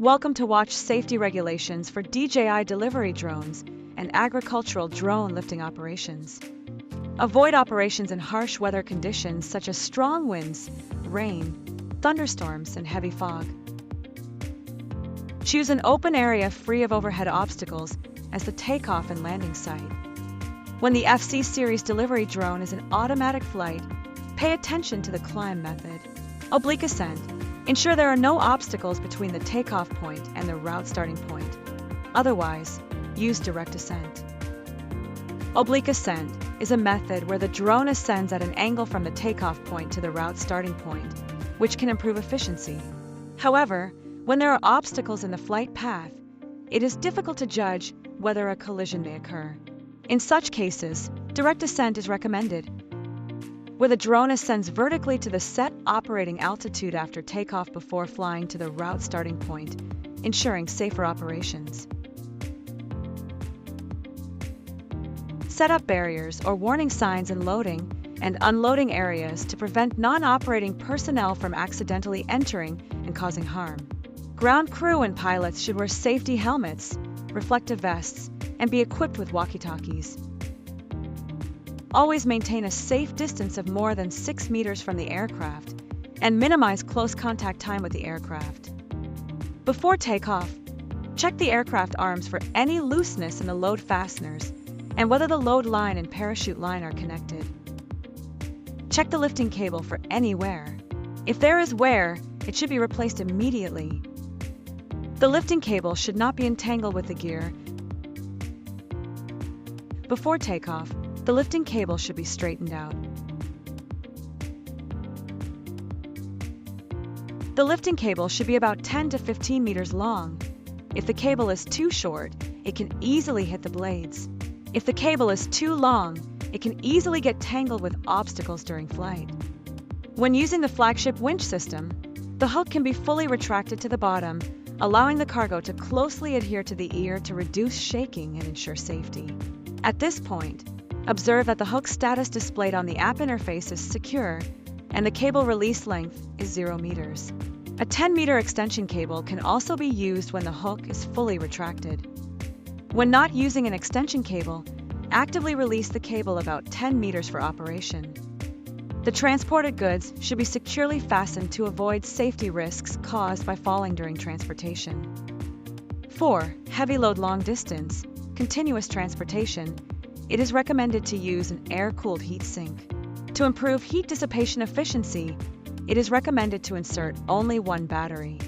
Welcome to watch safety regulations for DJI delivery drones and agricultural drone lifting operations. Avoid operations in harsh weather conditions such as strong winds, rain, thunderstorms, and heavy fog. Choose an open area free of overhead obstacles as the takeoff and landing site. When the FC Series delivery drone is in automatic flight, pay attention to the climb method. Oblique ascent. Ensure there are no obstacles between the takeoff point and the route starting point. Otherwise, use direct ascent. Oblique ascent is a method where the drone ascends at an angle from the takeoff point to the route starting point, which can improve efficiency. However, when there are obstacles in the flight path, it is difficult to judge whether a collision may occur. In such cases, direct ascent is recommended, where the drone ascends vertically to the set operating altitude after takeoff before flying to the route starting point, ensuring safer operations. Set up barriers or warning signs in loading and unloading areas to prevent non-operating personnel from accidentally entering and causing harm. Ground crew and pilots should wear safety helmets, reflective vests, and be equipped with walkie-talkies. Always maintain a safe distance of more than 6 meters from the aircraft and minimize close contact time with the aircraft. Before takeoff, check the aircraft arms for any looseness in the load fasteners and whether the load line and parachute line are connected. Check the lifting cable for any wear. If there is wear, it should be replaced immediately. The lifting cable should not be entangled with the gear. Before takeoff, the lifting cable should be straightened out. The lifting cable should be about 10 to 15 meters long. If the cable is too short, it can easily hit the blades. If the cable is too long, it can easily get tangled with obstacles during flight. When using the flagship winch system, the hook can be fully retracted to the bottom, allowing the cargo to closely adhere to the ear to reduce shaking and ensure safety. At this point, observe that the hook status displayed on the app interface is secure and the cable release length is 0 meters. A 10-meter extension cable can also be used when the hook is fully retracted. When not using an extension cable, actively release the cable about 10 meters for operation. The transported goods should be securely fastened to avoid safety risks caused by falling during transportation. 4. Heavy load long distance, continuous transportation. It is recommended to use an air-cooled heat sink. To improve heat dissipation efficiency, it is recommended to insert only one battery.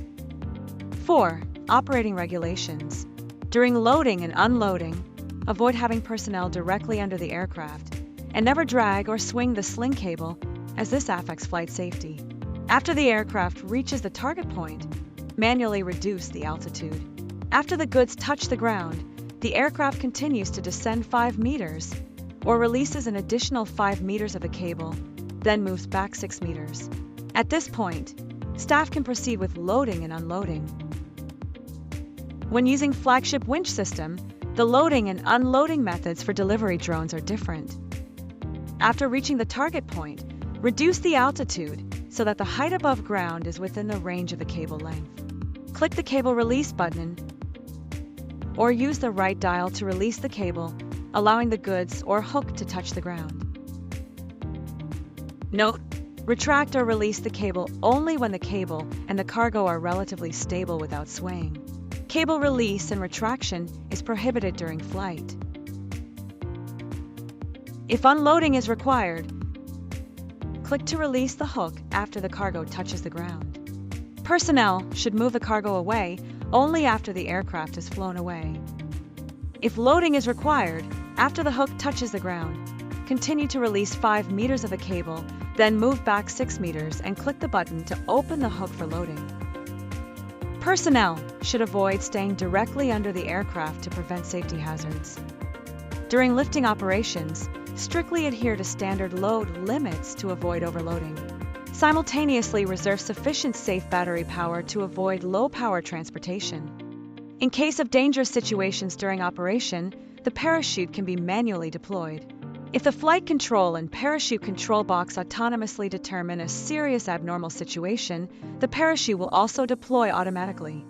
4. Operating regulations. During loading and unloading, avoid having personnel directly under the aircraft, and never drag or swing the sling cable, as this affects flight safety. After the aircraft reaches the target point, manually reduce the altitude. After the goods touch the ground, the aircraft continues to descend 5 meters, or releases an additional 5 meters of the cable, then moves back 6 meters. At this point, staff can proceed with loading and unloading. When using flagship winch system, the loading and unloading methods for delivery drones are different. After reaching the target point, reduce the altitude so that the height above ground is within the range of the cable length. Click the cable release button or use the right dial to release the cable, allowing the goods or hook to touch the ground. Note: retract or release the cable only when the cable and the cargo are relatively stable without swaying. Cable release and retraction is prohibited during flight. If unloading is required, click to release the hook after the cargo touches the ground. Personnel should move the cargo away only after the aircraft has flown away. If loading is required, after the hook touches the ground, continue to release 5 meters of the cable, then move back 6 meters and click the button to open the hook for loading. Personnel should avoid staying directly under the aircraft to prevent safety hazards. During lifting operations, strictly adhere to standard load limits to avoid overloading. Simultaneously reserve sufficient safe battery power to avoid low-power transportation. In case of dangerous situations during operation, the parachute can be manually deployed. If the flight control and parachute control box autonomously determine a serious abnormal situation, the parachute will also deploy automatically.